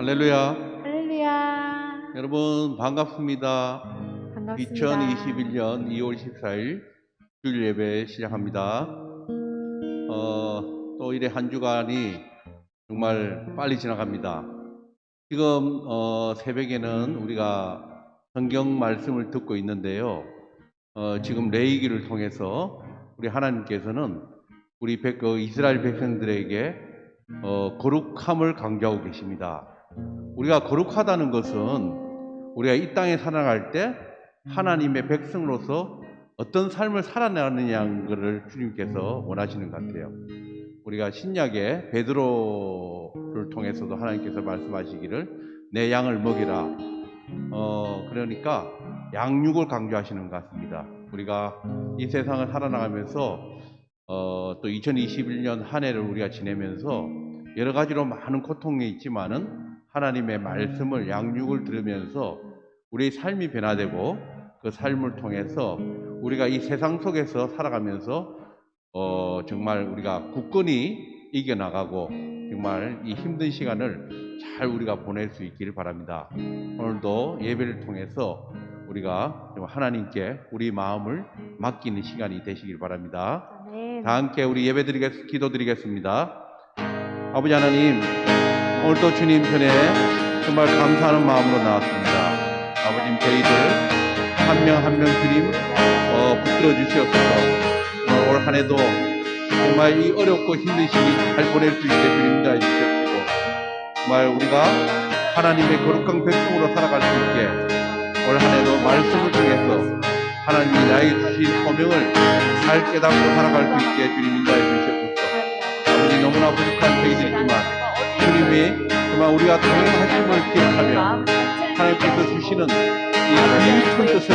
할렐루야. 할렐루야. 여러분 반갑습니다. 반갑습니다. 2021년 2월 14일 주일 예배 시작합니다. 또 이래 한 주간이 정말 빨리 지나갑니다. 지금 새벽에는 우리가 성경 말씀을 듣고 있는데요. 지금 레위기를 통해서 우리 하나님께서는 우리 이스라엘 백성들에게 거룩함을 강조하고 계십니다. 우리가 거룩하다는 것은 우리가 이 땅에 살아갈 때 하나님의 백성으로서 어떤 삶을 살아내느냐는 것을 주님께서 원하시는 것 같아요. 우리가 신약의 베드로를 통해서도 하나님께서 말씀하시기를 내 양을 먹이라. 그러니까 양육을 강조하시는 것 같습니다. 우리가 이 세상을 살아나가면서 또 2021년 한 해를 우리가 지내면서 여러 가지로 많은 고통이 있지만은 하나님의 말씀을 양육을 들으면서 우리의 삶이 변화되고 그 삶을 통해서 우리가 이 세상 속에서 살아가면서 정말 우리가 굳건히 이겨나가고 정말 이 힘든 시간을 잘 우리가 보낼 수 있기를 바랍니다. 오늘도 예배를 통해서 우리가 하나님께 우리 마음을 맡기는 시간이 되시길 바랍니다. 다 함께 우리 기도드리겠습니다. 아버지 하나님, 오늘도 주님 편에 정말 감사하는 마음으로 나왔습니다. 아버님, 저희들 한 명 한 명 주님 붙들어 주시옵소서. 올 한 해도 정말 이 어렵고 힘든 시기 잘 보낼 수 있게 주님 인도해 주시옵시고, 정말 우리가 하나님의 거룩한 백성으로 살아갈 수 있게 올 한 해도 말씀을 통해서 하나님이 나에게 주신 소명을 잘 깨닫고 살아갈 수 있게 주님 인도해 주시옵소서. 아버지, 너무나 부족한 저희들이지만 주님이 정말 우리가 동행하심을 기억하며 하나님께서 주시는 이 귀한 뜻을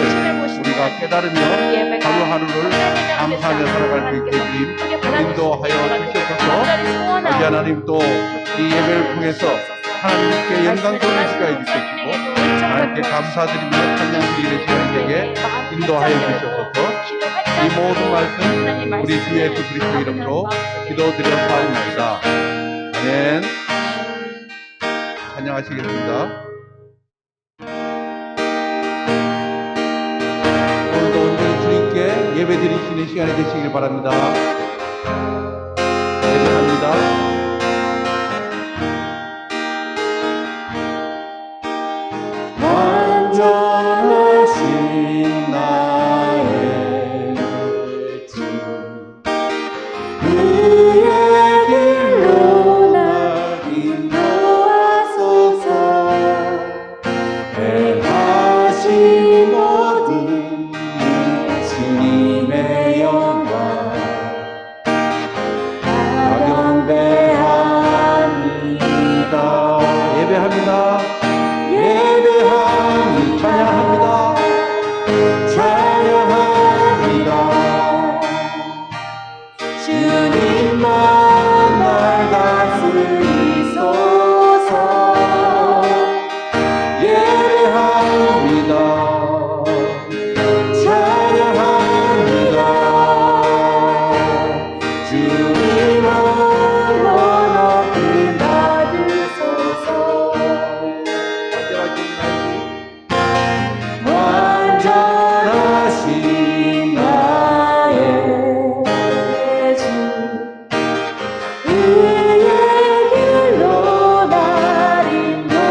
우리가 깨달으며 하루하루를 감사하며 살아갈 수 있게 주님 인도하여 주시옵소서. 아버지 하나님, 또 이 예배를 통해서 하나님께 영광 돌릴 수가 해주시고 하나님께 감사드리며 찬양 드리는 시간이 되게 인도하여 주시옵소서. 이 모든 말씀 우리 주 예수 그리스도 이름으로 기도드려 사옵나이다. 아멘. 찬양하시겠습니다. 오늘도 온전히 주님께 예배 드리시는 시간이 되시길 바랍니다. 예배합니다. 완전하신 나의 주, 그의 길로 날 인도하소서. 행하신 모든 주님의 영광 경배합니다. 예배합니다. 찬양합니다. 주님만 날 다스리소서. 예배합니다. 찬양합니다. 주님 홀로 높이 받으소서. 완전하신 나의 주, 그의 길로 날 인도하소서.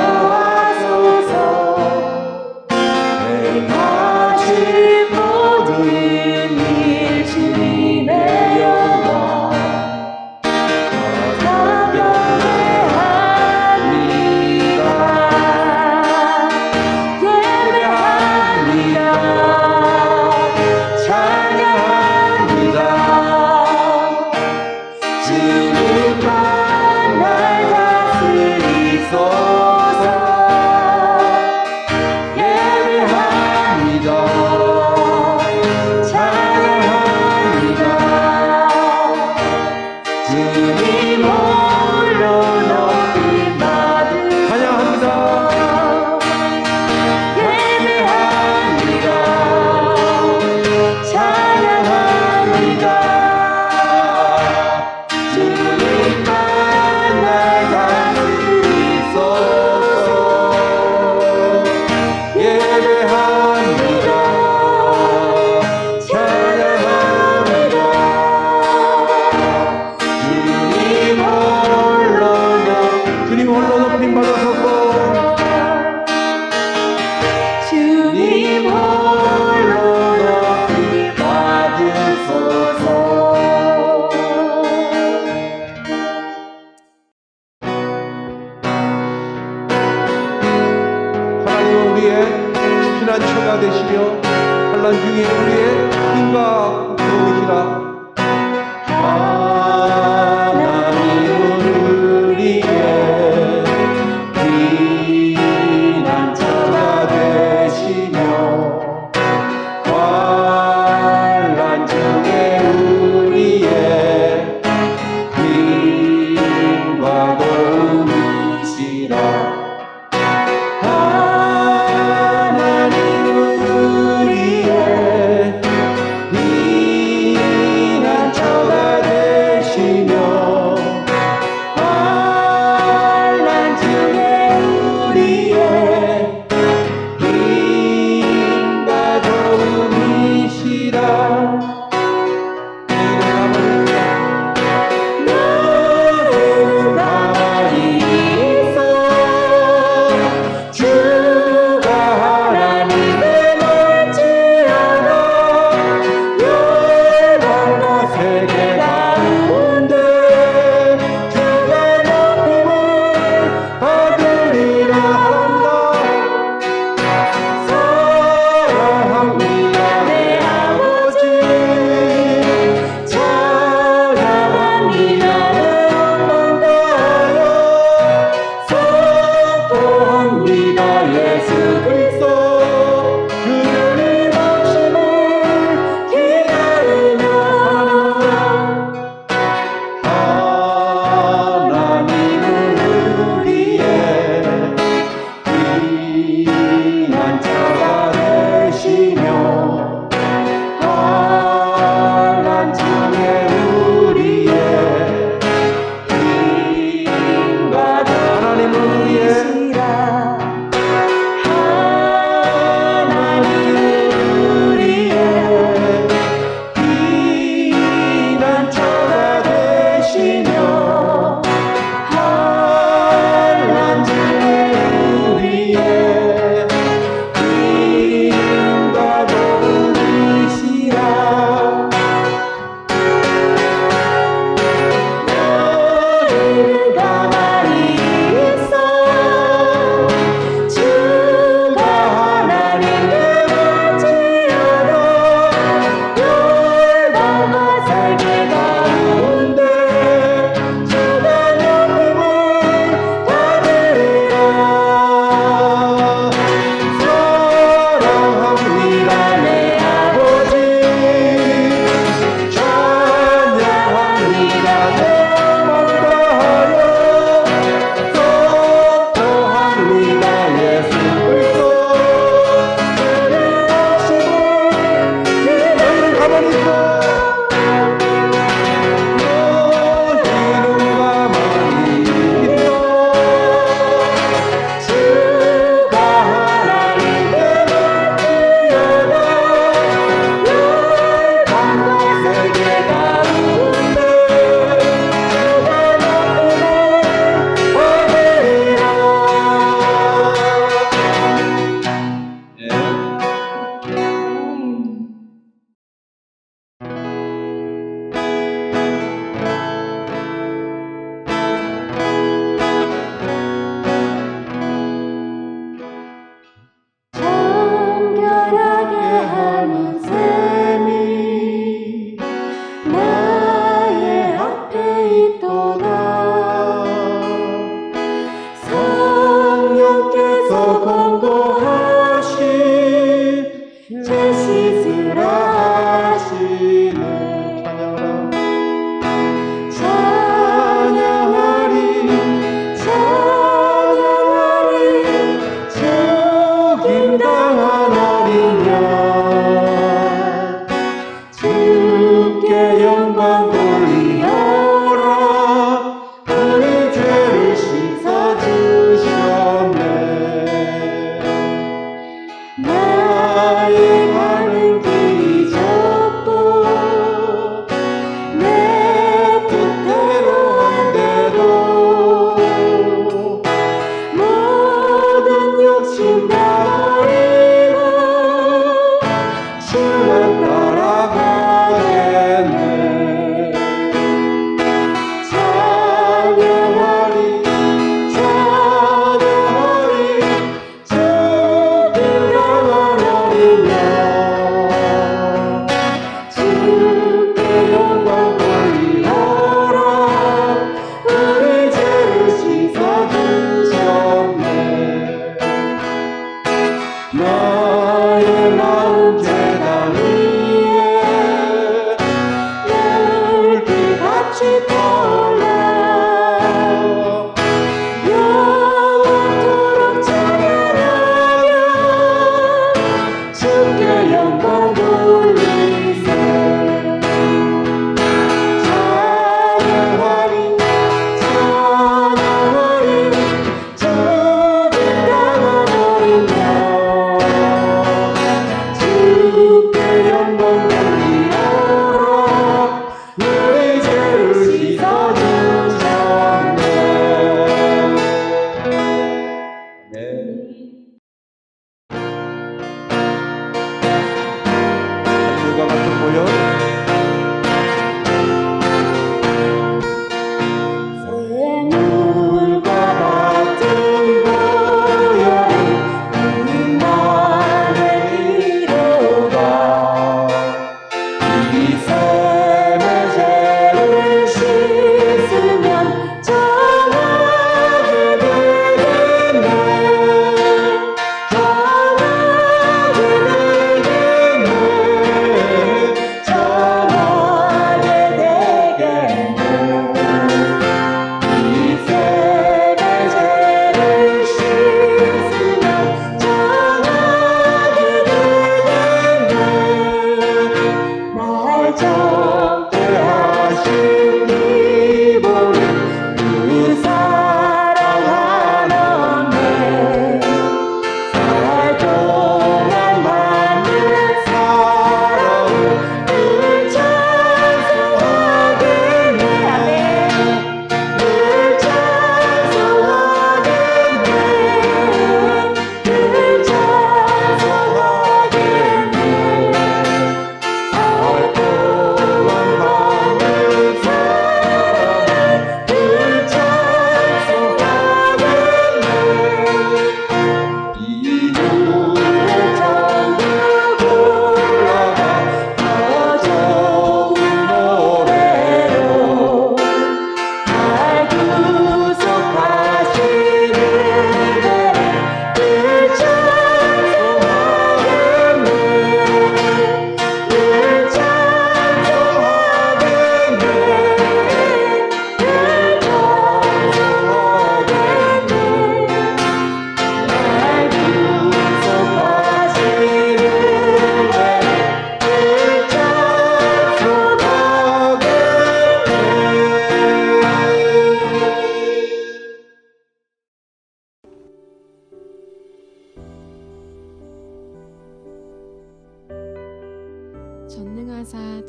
행하신 모든 일 주님의 영광 찬양합니다. 주님만 날 다스리소서. 예배합니다. 찬양합니다. 주님 홀로 높임 받으소서. 찬양합니다. 예배합니다. 찬양합니다. 주님만 날 다스리소서. 난처가 되시며 환난 중에 우리의 힘과 도우시라. 하나님은 우리의 피난처가 되시며 환난 중에 우리의 힘과 도우시라. 하나님은 우리의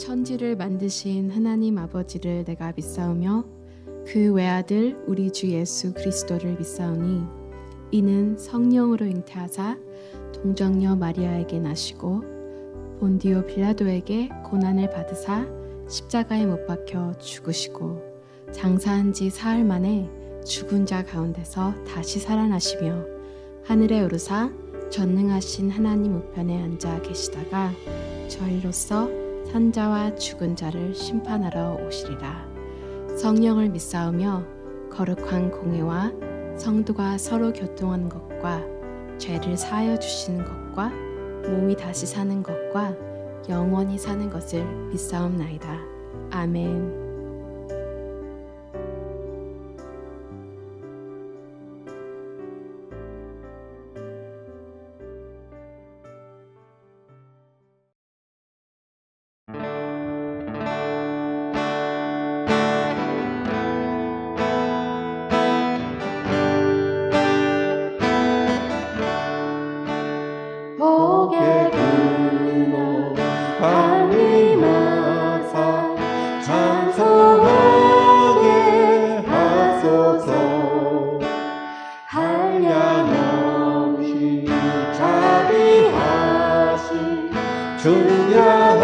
천지를 만드신 하나님 아버지를 내가 믿사오며 그 외아들 우리 주 예수 그리스도를 믿사오니 이는 성령으로 잉태하사 동정녀 마리아에게 나시고 본디오 빌라도에게 고난을 받으사 십자가에 못 박혀 죽으시고 장사한 지 사흘 만에 죽은 자 가운데서 다시 살아나시며 하늘에 오르사 전능하신 하나님 우편에 앉아 계시다가 저희로서 산자와 죽은 자를 심판하러 오시리라. 성령을 믿사오며 거룩한 공회와 성도가 서로 교통하는 것과 죄를 사하여 주시는 것과 몸이 다시 사는 것과 영원히 사는 것을 믿사옵나이다. 아멘. 복의 근원 하나님아사 찬송하게 하소서. 한량없이 자비하신 존귀할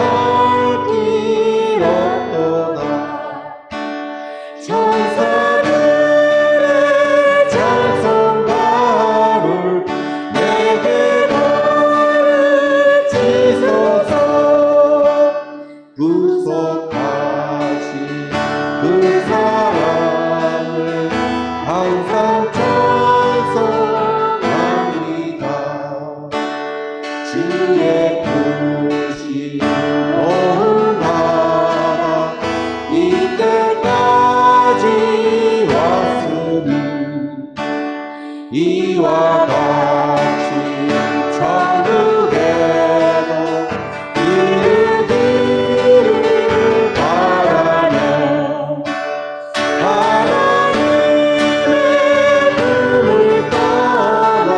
길 없도다. 천사들의 찬송가를 내게 가르치소서. 구속하신 그 사랑을 항상 찬송합니다. 주의 크신 도움받아 이때까지 왔으니 이와 같이 천국에도 이르기를 바라며 하나님의 품을 따라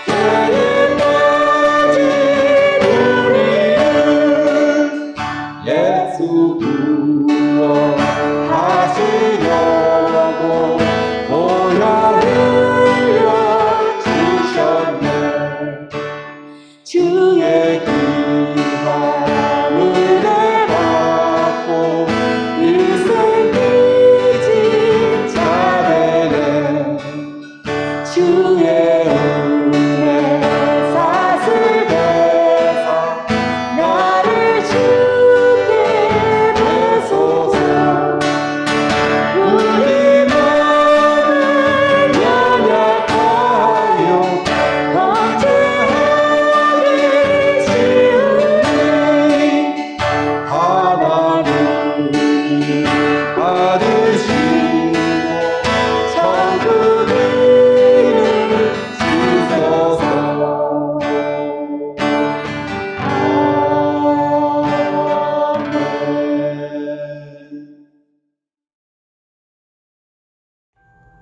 때에까지 우리는 예수 구원하시려고 보혈 흘려 주셨네. 주의 귀한 은혜 받고 일생 믿진 자되네. 주의 은혜 사슬 대사 나를 주께 되소서. 우리 마음을 연약하여 범죄하기 쉬우니 하나님이 받으시고 천국 이름 주소서. 아멘.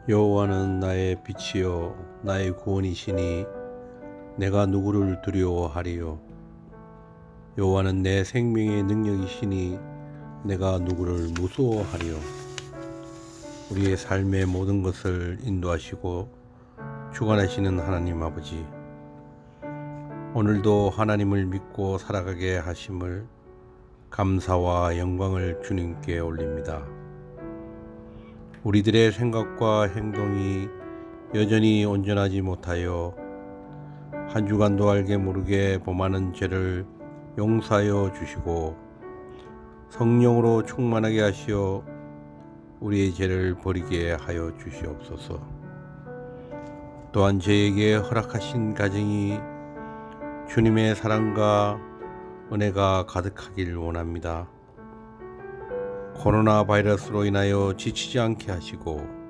여호와는 나의 빛이요 나의 구원이시니 내가 누구를 두려워하리요. 여호와는 내 생명의 능력이시니 내가 누구를 무서워하리요. 우리의 삶의 모든 것을 인도하시고 주관하시는 하나님 아버지, 오늘도 하나님을 믿고 살아가게 하심을 감사와 영광을 주님께 올립니다. 우리들의 생각과 행동이 여전히 온전하지 못하여 한 주간도 알게 모르게 범하는 죄를 용서하여 주시고 성령으로 충만하게 하시어 우리의 죄를 버리게 하여 주시옵소서. 또한 저에게 허락하신 가정이 주님의 사랑과 은혜가 가득하길 원합니다. 코로나 바이러스로 인하여 지치지 않게 하시고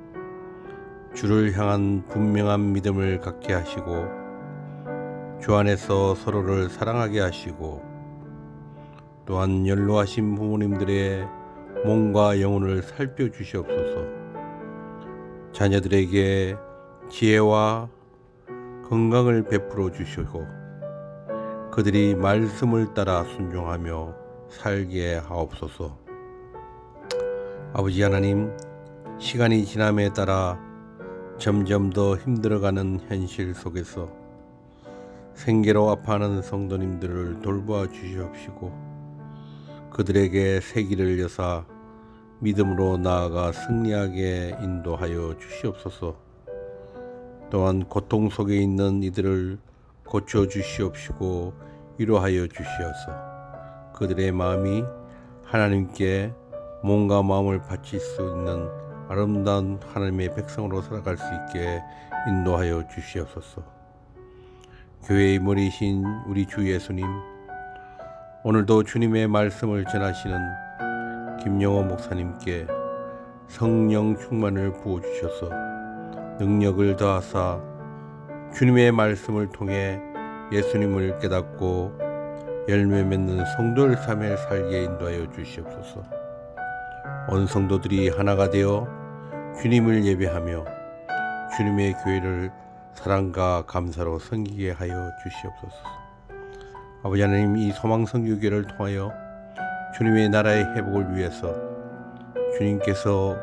주를 향한 분명한 믿음을 갖게 하시고 주 안에서 서로를 사랑하게 하시고 또한 연로하신 부모님들의 몸과 영혼을 살펴주시옵소서. 자녀들에게 지혜와 건강을 베풀어 주시고 그들이 말씀을 따라 순종하며 살게 하옵소서. 아버지 하나님, 시간이 지남에 따라 점점 더 힘들어가는 현실 속에서 생계로 아파하는 성도님들을 돌보아 주시옵시고, 그들에게 새 길을 여사 믿음으로 나아가 승리하게 인도하여 주시옵소서. 또한 고통 속에 있는 이들을 고쳐 주시옵시고 위로하여 주시어서 그들의 마음이 하나님께 몸과 마음을 바칠 수 있는 아름다운 하나님의 백성으로 살아갈 수 있게 인도하여 주시옵소서. 교회의 머리신 우리 주 예수님, 오늘도 주님의 말씀을 전하시는 김영호 목사님께 성령 충만을 부어주셔서 능력을 더하사 주님의 말씀을 통해 예수님을 깨닫고 열매 맺는 성도의 삶을 살게 인도하여 주시옵소서. 온 성도들이 하나가 되어 주님을 예배하며 주님의 교회를 사랑과 감사로 섬기게 하여 주시옵소서. 아버지 하나님, 이 소망선교교회를 통하여 주님의 나라의 회복을 위해서 주님께서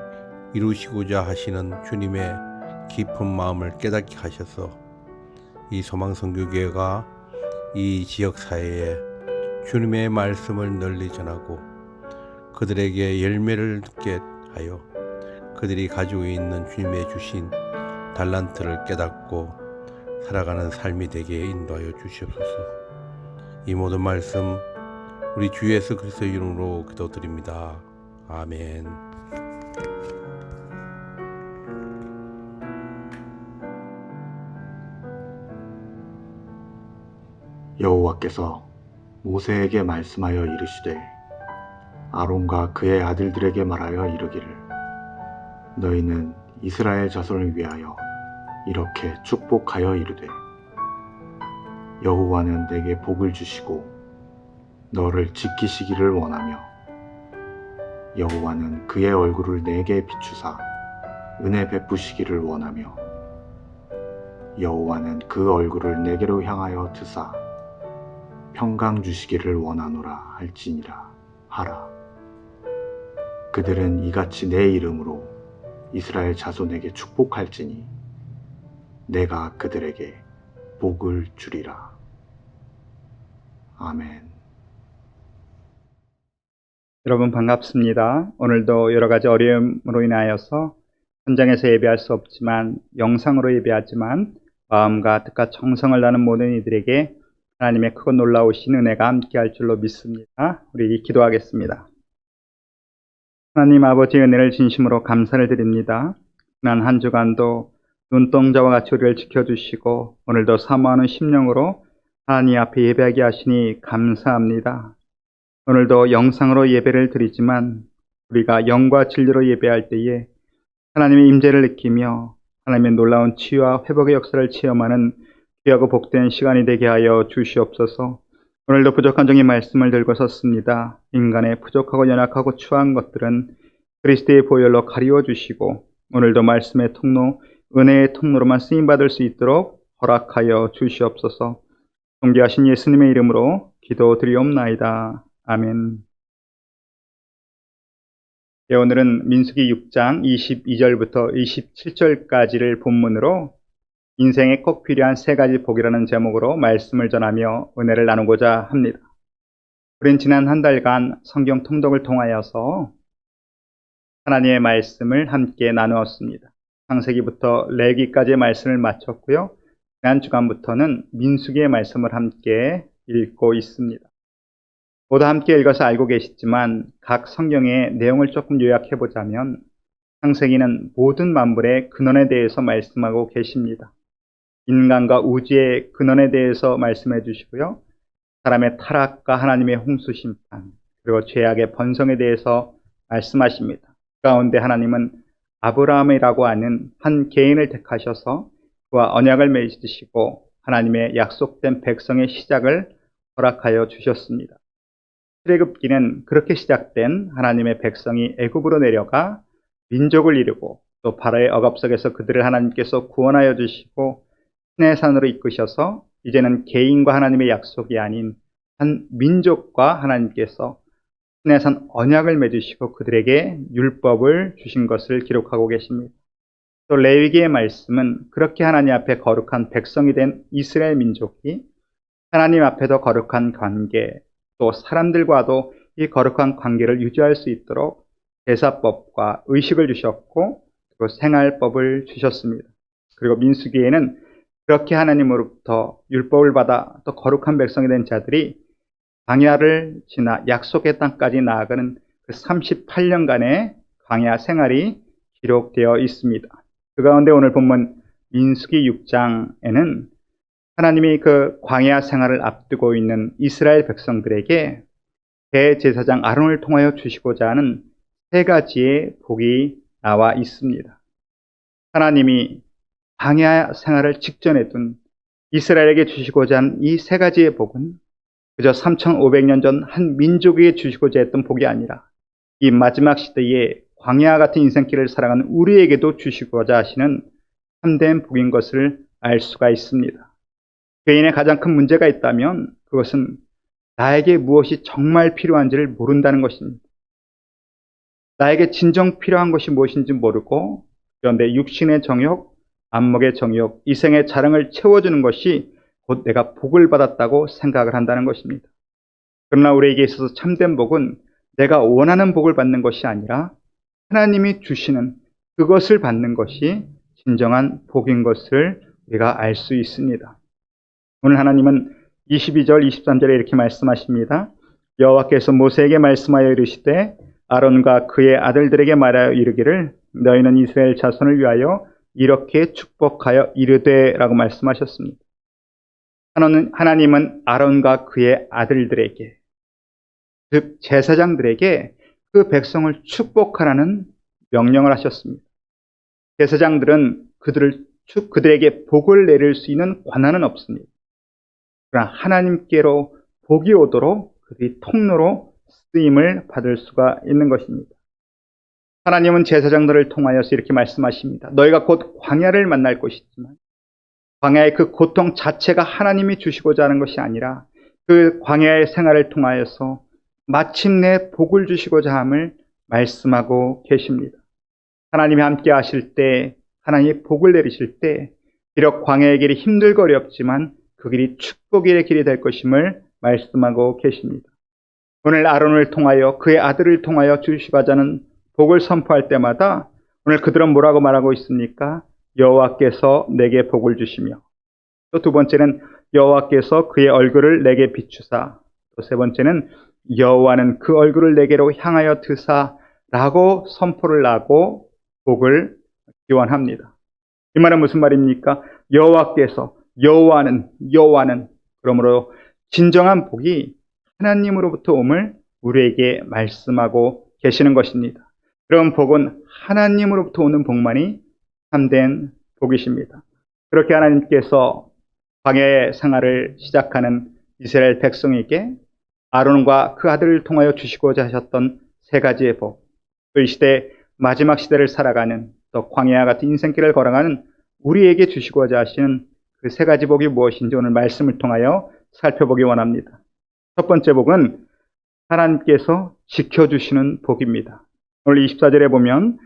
이루시고자 하시는 주님의 깊은 마음을 깨닫게 하셔서 이 소망선교교회가 이 지역사회에 주님의 말씀을 널리 전하고 그들에게 열매를 듣게 하여 그들이 가지고 있는 주님의 주신 달란트를 깨닫고 살아가는 삶이 되게 인도하여 주시옵소서. 이 모든 말씀 우리 주 예수 그리스도의 이름으로 기도드립니다. 아멘. 여호와께서 모세에게 말씀하여 이르시되 아론과 그의 아들들에게 말하여 이르기를 너희는 이스라엘 자손을 위하여 이렇게 축복하여 이르되 여호와는 내게 복을 주시고 너를 지키시기를 원하며 여호와는 그의 얼굴을 내게 비추사 은혜 베푸시기를 원하며 여호와는 그 얼굴을 내게로 향하여 드사 평강 주시기를 원하노라 할지니라 하라. 그들은 이같이 내 이름으로 이스라엘 자손에게 축복할지니 내가 그들에게 복을 주리라. 아멘. 여러분 반갑습니다. 오늘도 여러 가지 어려움으로 인하여서 현장에서 예배할 수 없지만 영상으로 예배하지만 마음과 뜻과 정성을 다하는 모든 이들에게 하나님의 크고 놀라우신 은혜가 함께할 줄로 믿습니다. 우리 기도하겠습니다. 하나님 아버지의 은혜를 진심으로 감사를 드립니다. 지난 한 주간도 눈동자와 같이 우리를 지켜주시고 오늘도 사모하는 심령으로 하나님 앞에 예배하게 하시니 감사합니다. 오늘도 영상으로 예배를 드리지만 우리가 영과 진리로 예배할 때에 하나님의 임재를 느끼며 하나님의 놀라운 치유와 회복의 역사를 체험하는 귀하고 복된 시간이 되게 하여 주시옵소서. 오늘도 부족한 종의 말씀을 들고 섰습니다. 인간의 부족하고 연약하고 추한 것들은 그리스도의 보혈로 가리워 주시고 오늘도 말씀의 통로, 은혜의 통로로만 쓰임받을 수 있도록 허락하여 주시옵소서. 존귀하신 예수님의 이름으로 기도드리옵나이다. 아멘. 네, 오늘은 민수기 6장 22절부터 27절까지를 본문으로 인생에 꼭 필요한 세 가지 복이라는 제목으로 말씀을 전하며 은혜를 나누고자 합니다. 우린 지난 한 달간 성경 통독을 통하여서 하나님의 말씀을 함께 나누었습니다. 창세기부터 레위기까지의 말씀을 마쳤고요. 지난 주간부터는 민수기의 말씀을 함께 읽고 있습니다. 모두 함께 읽어서 알고 계시지만 각 성경의 내용을 조금 요약해보자면 창세기는 모든 만물의 근원에 대해서 말씀하고 계십니다. 인간과 우주의 근원에 대해서 말씀해 주시고요. 사람의 타락과 하나님의 홍수 심판, 그리고 죄악의 번성에 대해서 말씀하십니다. 그 가운데 하나님은 아브라함이라고 하는 한 개인을 택하셔서 그와 언약을 맺으시고 하나님의 약속된 백성의 시작을 허락하여 주셨습니다. 출애굽기는 그렇게 시작된 하나님의 백성이 애굽으로 내려가 민족을 이루고 또 바로의 억압 속에서 그들을 하나님께서 구원하여 주시고 신의 산으로 이끄셔서 이제는 개인과 하나님의 약속이 아닌 한 민족과 하나님께서 시내산 언약을 맺으시고 그들에게 율법을 주신 것을 기록하고 계십니다. 또 레위기의 말씀은 그렇게 하나님 앞에 거룩한 백성이 된 이스라엘 민족이 하나님 앞에도 거룩한 관계, 또 사람들과도 이 거룩한 관계를 유지할 수 있도록 제사법과 의식을 주셨고 그리고 생활법을 주셨습니다. 그리고 민수기에는 그렇게 하나님으로부터 율법을 받아 또 거룩한 백성이 된 자들이 광야를 지나 약속의 땅까지 나아가는 그 38년간의 광야 생활이 기록되어 있습니다. 그 가운데 오늘 본문 민수기 6장에는 하나님이 그 광야 생활을 앞두고 있는 이스라엘 백성들에게 대제사장 아론을 통하여 주시고자 하는 세 가지의 복이 나와 있습니다. 하나님이 광야 생활을 직전에 둔 이스라엘에게 주시고자 하는 이 세 가지의 복은 그저 3500년 전 한 민족에게 주시고자 했던 복이 아니라 이 마지막 시대에 광야 같은 인생길을 살아가는 우리에게도 주시고자 하시는 참된 복인 것을 알 수가 있습니다. 개인의 가장 큰 문제가 있다면 그것은 나에게 무엇이 정말 필요한지를 모른다는 것입니다. 나에게 진정 필요한 것이 무엇인지 모르고 그런데 육신의 정욕, 안목의 정욕, 이생의 자랑을 채워주는 것이 곧 내가 복을 받았다고 생각을 한다는 것입니다. 그러나 우리에게 있어서 참된 복은 내가 원하는 복을 받는 것이 아니라 하나님이 주시는 그것을 받는 것이 진정한 복인 것을 우리가 알 수 있습니다. 오늘 하나님은 22절, 23절에 이렇게 말씀하십니다. 여호와께서 모세에게 말씀하여 이르시되 아론과 그의 아들들에게 말하여 이르기를 너희는 이스라엘 자손을 위하여 이렇게 축복하여 이르되 라고 말씀하셨습니다. 하나님은 아론과 그의 아들들에게 즉 제사장들에게 그 백성을 축복하라는 명령을 하셨습니다. 제사장들은 그들에게 복을 내릴 수 있는 권한은 없습니다. 그러나 하나님께로 복이 오도록 그들이 통로로 쓰임을 받을 수가 있는 것입니다. 하나님은 제사장들을 통하여서 이렇게 말씀하십니다. 너희가 곧 광야를 만날 것이지만 광야의 그 고통 자체가 하나님이 주시고자 하는 것이 아니라 그 광야의 생활을 통하여서 마침내 복을 주시고자 함을 말씀하고 계십니다. 하나님이 함께 하실 때, 하나님이 복을 내리실 때 비록 광야의 길이 힘들고 어렵지만 그 길이 축복의 길이 될 것임을 말씀하고 계십니다. 오늘 아론을 통하여 그의 아들을 통하여 주시고자 하는 복을 선포할 때마다 오늘 그들은 뭐라고 말하고 있습니까? 여호와께서 내게 복을 주시며 또 두 번째는 여호와께서 그의 얼굴을 내게 비추사 또 세 번째는 여호와는 그 얼굴을 내게로 향하여 드사라고 선포를 하고 복을 기원합니다. 이 말은 무슨 말입니까? 여호와께서 여호와는 그러므로 진정한 복이 하나님으로부터 옴을 우리에게 말씀하고 계시는 것입니다. 그런 복은 하나님으로부터 오는 복만이 참된 복이십니다. 그렇게 하나님께서 광야의 생활을 시작하는 이스라엘 백성에게 아론과 그 아들을 통하여 주시고자 하셨던 세 가지의 복, 그 시대 마지막 시대를 살아가는 또 광야 같은 인생길을 걸어가는 우리에게 주시고자 하시는 그 세 가지 복이 무엇인지 오늘 말씀을 통하여 살펴보기 원합니다. 첫 번째 복은 하나님께서 지켜주시는 복입니다. 오늘 24절에 보면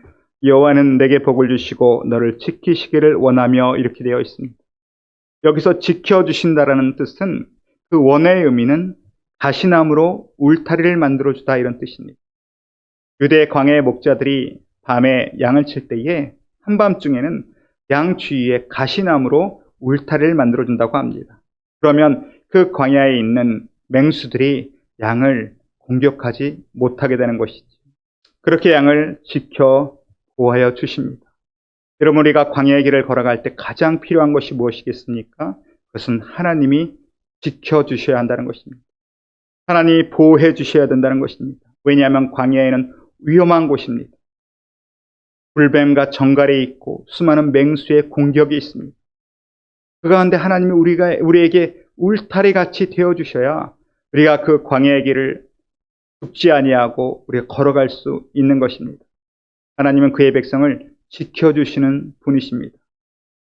여호와는 내게 복을 주시고 너를 지키시기를 원하며 이렇게 되어 있습니다. 여기서 지켜주신다라는 뜻은 그 원어의 의미는 가시나무로 울타리를 만들어주다 이런 뜻입니다. 유대 광야의 목자들이 밤에 양을 칠 때에 한밤중에는 양 주위에 가시나무로 울타리를 만들어준다고 합니다. 그러면 그 광야에 있는 맹수들이 양을 공격하지 못하게 되는 것이죠. 그렇게 양을 지켜 보호하여 주십니다. 여러분, 우리가 광야의 길을 걸어갈 때 가장 필요한 것이 무엇이겠습니까? 그것은 하나님이 지켜주셔야 한다는 것입니다. 하나님이 보호해 주셔야 된다는 것입니다. 왜냐하면 광야에는 위험한 곳입니다. 불뱀과 정갈이 있고 수많은 맹수의 공격이 있습니다. 그 가운데 하나님이 우리에게 울타리같이 되어주셔야 우리가 그 광야의 길을 죽지 아니하고 우리가 걸어갈 수 있는 것입니다. 하나님은 그의 백성을 지켜주시는 분이십니다.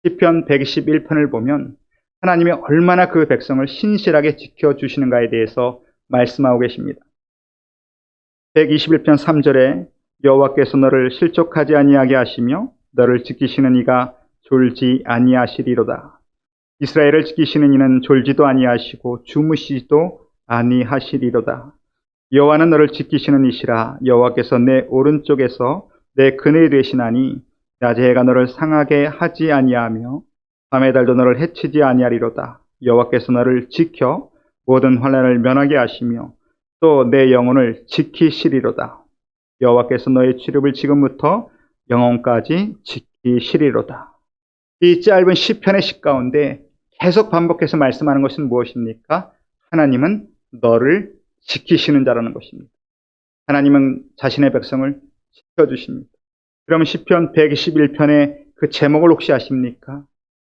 시편 121편을 보면 하나님이 얼마나 그 백성을 신실하게 지켜주시는가에 대해서 말씀하고 계십니다. 121편 3절에 여호와께서 너를 실족하지 아니하게 하시며 너를 지키시는 이가 졸지 아니하시리로다. 이스라엘을 지키시는 이는 졸지도 아니하시고 주무시지도 아니하시리로다. 여호와는 너를 지키시는 이시라. 여호와께서 내 오른쪽에서 내 그늘이 되시나니 낮에 해가 너를 상하게 하지 아니하며 밤의 달도 너를 해치지 아니하리로다. 여호와께서 너를 지켜 모든 환난을 면하게 하시며 또 내 영혼을 지키시리로다. 여호와께서 너의 출입을 지금부터 영혼까지 지키시리로다. 이 짧은 시편의 시 가운데 계속 반복해서 말씀하는 것은 무엇입니까? 하나님은 너를 지키시는 자라는 것입니다. 하나님은 자신의 백성을 지켜주십니다. 그러면 시편 121편의 그 제목을 혹시 아십니까?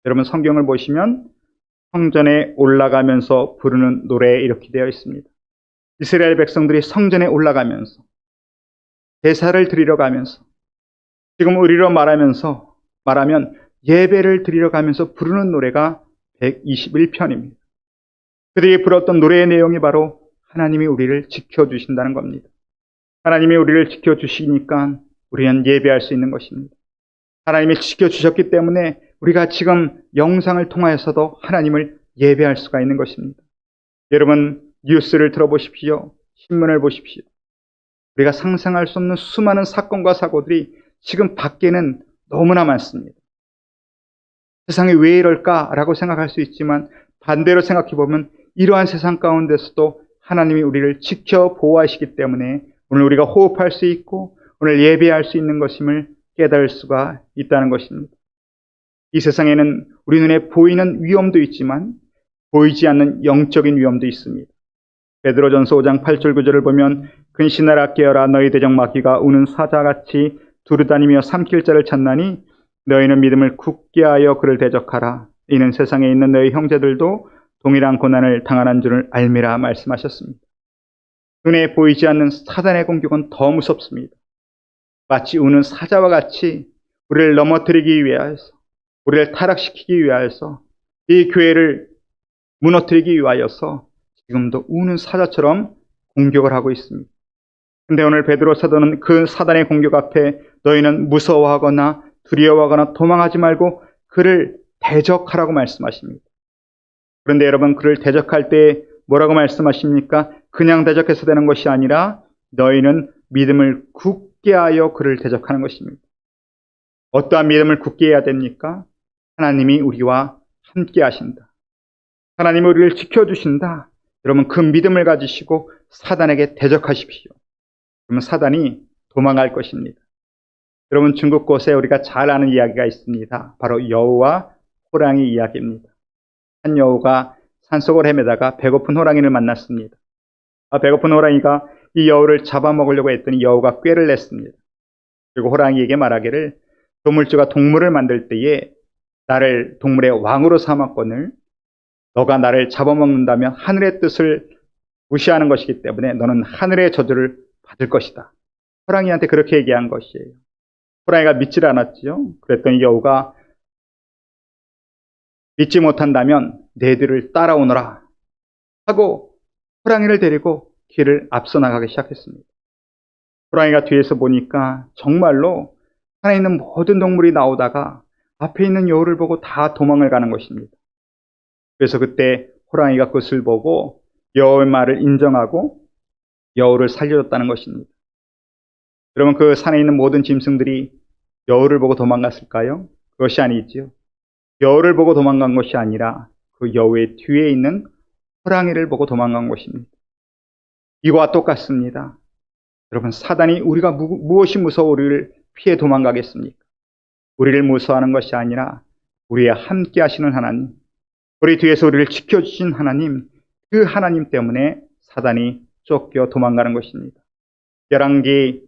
여러분 성경을 보시면 성전에 올라가면서 부르는 노래에 이렇게 되어 있습니다. 이스라엘 백성들이 성전에 올라가면서 제사를 드리러 가면서 지금 우리로 말하면 예배를 드리러 가면서 부르는 노래가 121편입니다. 그들이 불었던 노래의 내용이 바로 하나님이 우리를 지켜주신다는 겁니다. 하나님이 우리를 지켜주시니까 우리는 예배할 수 있는 것입니다. 하나님이 지켜주셨기 때문에 우리가 지금 영상을 통하여서도 하나님을 예배할 수가 있는 것입니다. 여러분 뉴스를 들어보십시오. 신문을 보십시오. 우리가 상상할 수 없는 수많은 사건과 사고들이 지금 밖에는 너무나 많습니다. 세상이 왜 이럴까라고 생각할 수 있지만 반대로 생각해 보면 이러한 세상 가운데서도 하나님이 우리를 지켜 보호하시기 때문에 오늘 우리가 호흡할 수 있고 오늘 예배할 수 있는 것임을 깨달을 수가 있다는 것입니다. 이 세상에는 우리 눈에 보이는 위험도 있지만 보이지 않는 영적인 위험도 있습니다. 베드로전서 5장 8절 9절을 보면 근신하라 깨어라 너희 대적 마귀가 우는 사자같이 두루다니며 삼킬 자를 찾나니 너희는 믿음을 굳게 하여 그를 대적하라. 이는 세상에 있는 너희 형제들도 동일한 고난을 당하는 줄을 알미라 말씀하셨습니다. 눈에 보이지 않는 사단의 공격은 더 무섭습니다. 마치 우는 사자와 같이 우리를 넘어뜨리기 위하여서 우리를 타락시키기 위하여서 이 교회를 무너뜨리기 위하여서 지금도 우는 사자처럼 공격을 하고 있습니다. 근데 오늘 베드로 사도는 그 사단의 공격 앞에 너희는 무서워하거나 두려워하거나 도망하지 말고 그를 대적하라고 말씀하십니다. 그런데 여러분 그를 대적할 때 뭐라고 말씀하십니까? 그냥 대적해서 되는 것이 아니라 너희는 믿음을 굳게 하여 그를 대적하는 것입니다. 어떠한 믿음을 굳게 해야 됩니까? 하나님이 우리와 함께 하신다. 하나님이 우리를 지켜주신다. 여러분 그 믿음을 가지시고 사단에게 대적하십시오. 그러면 사단이 도망갈 것입니다. 여러분 중국 곳에 우리가 잘 아는 이야기가 있습니다. 바로 여우와 호랑이 이야기입니다. 한 여우가 산속을 헤매다가 배고픈 호랑이를 만났습니다. 배고픈 호랑이가 이 여우를 잡아먹으려고 했더니 여우가 꾀를 냈습니다. 그리고 호랑이에게 말하기를 조물주가 동물을 만들 때에 나를 동물의 왕으로 삼았거늘 너가 나를 잡아먹는다면 하늘의 뜻을 무시하는 것이기 때문에 너는 하늘의 저주를 받을 것이다. 호랑이한테 그렇게 얘기한 것이에요. 호랑이가 믿질 않았지요. 그랬더니 여우가 믿지 못한다면 너희들을 따라오너라 하고 호랑이를 데리고 길을 앞서 나가기 시작했습니다. 호랑이가 뒤에서 보니까 정말로 산에 있는 모든 동물이 나오다가 앞에 있는 여우를 보고 다 도망을 가는 것입니다. 그래서 그때 호랑이가 그것을 보고 여우의 말을 인정하고 여우를 살려줬다는 것입니다. 그러면 그 산에 있는 모든 짐승들이 여우를 보고 도망갔을까요? 그것이 아니지요. 여우를 보고 도망간 것이 아니라 그 여우의 뒤에 있는 호랑이를 보고 도망간 것입니다. 이거와 똑같습니다. 여러분 사단이 우리가 무엇이 무서워 우리를 피해 도망가겠습니까? 우리를 무서워하는 것이 아니라 우리와 함께 하시는 하나님, 우리 뒤에서 우리를 지켜주신 하나님, 그 하나님 때문에 사단이 쫓겨 도망가는 것입니다. 열왕기하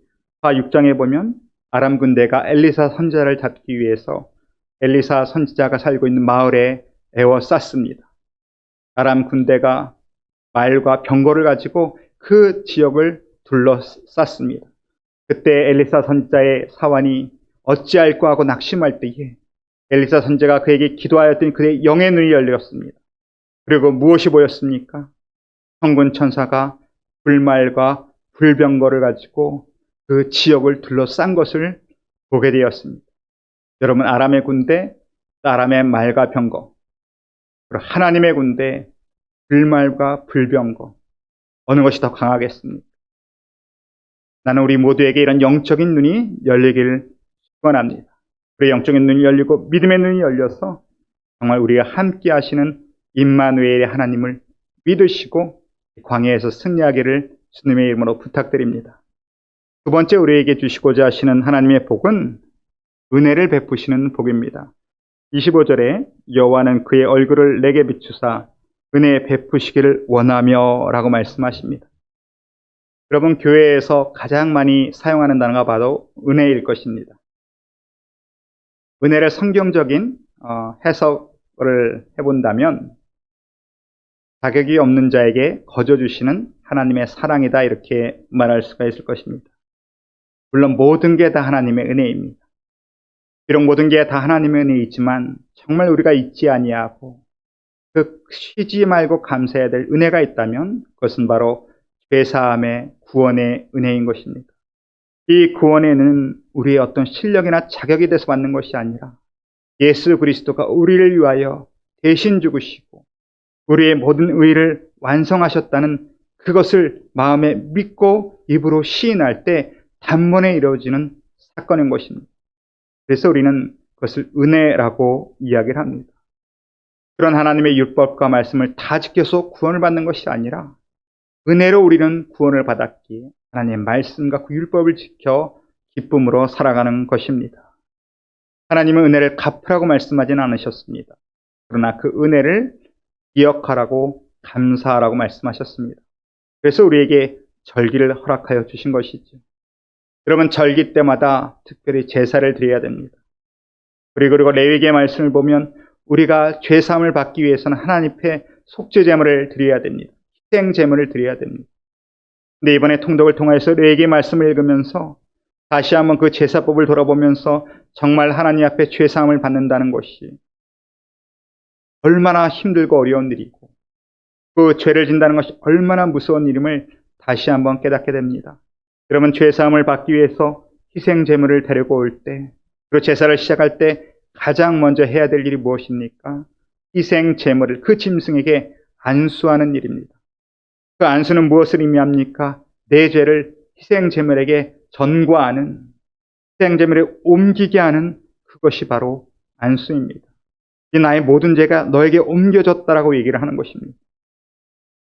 6장에 보면 아람 군대가 엘리사 선지자를 잡기 위해서 엘리사 선지자가 살고 있는 마을에 에워쌌습니다. 아람 군대가 말과 병거를 가지고 그 지역을 둘러쌌습니다. 그때 엘리사 선지자의 사환이 어찌할까 하고 낙심할 때에 엘리사 선지자가 그에게 기도하였더니 그의 영의 눈이 열렸습니다. 그리고 무엇이 보였습니까? 천군 천사가 불말과 불병거를 가지고 그 지역을 둘러싼 것을 보게 되었습니다. 여러분, 아람의 군대, 아람의 말과 병거, 그리고 하나님의 군대, 불말과 불병거, 어느 것이 더 강하겠습니까? 나는 우리 모두에게 이런 영적인 눈이 열리기를 축원합니다. 우리의 영적인 눈이 열리고 믿음의 눈이 열려서 정말 우리가 함께 하시는 임마누엘의 하나님을 믿으시고 광야에서 승리하기를 주님의 이름으로 부탁드립니다. 두 번째, 우리에게 주시고자 하시는 하나님의 복은 은혜를 베푸시는 복입니다. 25절에 여호와는 그의 얼굴을 내게 비추사 은혜 베푸시기를 원하며 라고 말씀하십니다. 여러분, 교회에서 가장 많이 사용하는 단어가 바로 은혜일 것입니다. 은혜를 성경적인 해석을 해본다면 자격이 없는 자에게 거저 주시는 하나님의 사랑이다, 이렇게 말할 수가 있을 것입니다. 물론 모든 게 다 하나님의 은혜입니다. 비록 모든 게 다 하나님의 은혜이지만 정말 우리가 잊지 아니하고 그 쉬지 말고 감사해야 될 은혜가 있다면 그것은 바로 죄사함의 구원의 은혜인 것입니다. 이 구원에는 우리의 어떤 실력이나 자격이 돼서 받는 것이 아니라 예수 그리스도가 우리를 위하여 대신 죽으시고 우리의 모든 의를 완성하셨다는 그것을 마음에 믿고 입으로 시인할 때 단번에 이루어지는 사건인 것입니다. 그래서 우리는 그것을 은혜라고 이야기를 합니다. 그런 하나님의 율법과 말씀을 다 지켜서 구원을 받는 것이 아니라 은혜로 우리는 구원을 받았기에 하나님의 말씀과 그 율법을 지켜 기쁨으로 살아가는 것입니다. 하나님은 은혜를 갚으라고 말씀하지는 않으셨습니다. 그러나 그 은혜를 기억하라고 감사하라고 말씀하셨습니다. 그래서 우리에게 절기를 허락하여 주신 것이죠. 여러분, 절기 때마다 특별히 제사를 드려야 됩니다. 그리고 레위기의 말씀을 보면 우리가 죄사함을 받기 위해서는 하나님 앞에 속죄 제물을 드려야 됩니다. 희생 제물을 드려야 됩니다. 근데 이번에 통독을 통해서 레위기의 말씀을 읽으면서 다시 한번 그 제사법을 돌아보면서 정말 하나님 앞에 죄사함을 받는다는 것이 얼마나 힘들고 어려운 일이고 그 죄를 진다는 것이 얼마나 무서운 일임을 다시 한번 깨닫게 됩니다. 여러분, 죄사함을 받기 위해서 희생 제물을 데리고 올 때, 그리고 제사를 시작할 때 가장 먼저 해야 될 일이 무엇입니까? 희생 제물을 그 짐승에게 안수하는 일입니다. 그 안수는 무엇을 의미합니까? 내 죄를 희생 제물에게 전과하는, 희생 제물에 옮기게 하는 그것이 바로 안수입니다. 이 나의 모든 죄가 너에게 옮겨졌다라고 얘기를 하는 것입니다.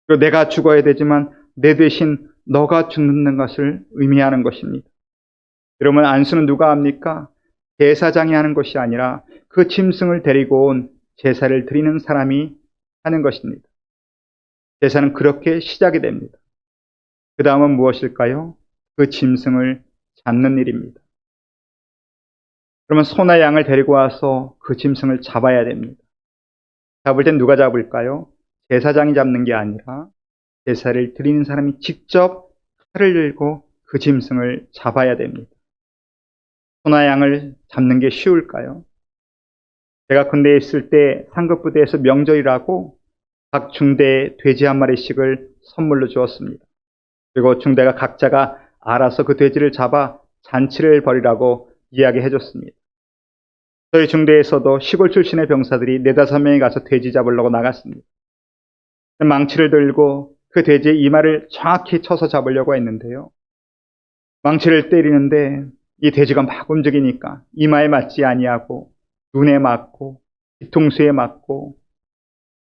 그리고 내가 죽어야 되지만 내 대신 너가 죽는 것을 의미하는 것입니다. 여러분, 안수는 누가 합니까? 제사장이 하는 것이 아니라 그 짐승을 데리고 온 제사를 드리는 사람이 하는 것입니다. 제사는 그렇게 시작이 됩니다. 그 다음은 무엇일까요? 그 짐승을 잡는 일입니다. 그러면 소나 양을 데리고 와서 그 짐승을 잡아야 됩니다. 잡을 땐 누가 잡을까요? 제사장이 잡는 게 아니라 제사를 드리는 사람이 직접 칼을 들고 그 짐승을 잡아야 됩니다. 소나 양을 잡는 게 쉬울까요? 제가 군대에 있을 때 상급부대에서 명절이라고 각 중대에 돼지 한 마리씩을 선물로 주었습니다. 그리고 중대가 각자가 알아서 그 돼지를 잡아 잔치를 벌이라고 이야기해 줬습니다. 저희 중대에서도 시골 출신의 병사들이 4-5명이 가서 돼지 잡으려고 나갔습니다. 망치를 들고 그 돼지의 이마를 정확히 쳐서 잡으려고 했는데요. 망치를 때리는데 이 돼지가 막 움직이니까 이마에 맞지 아니하고 눈에 맞고 뒤통수에 맞고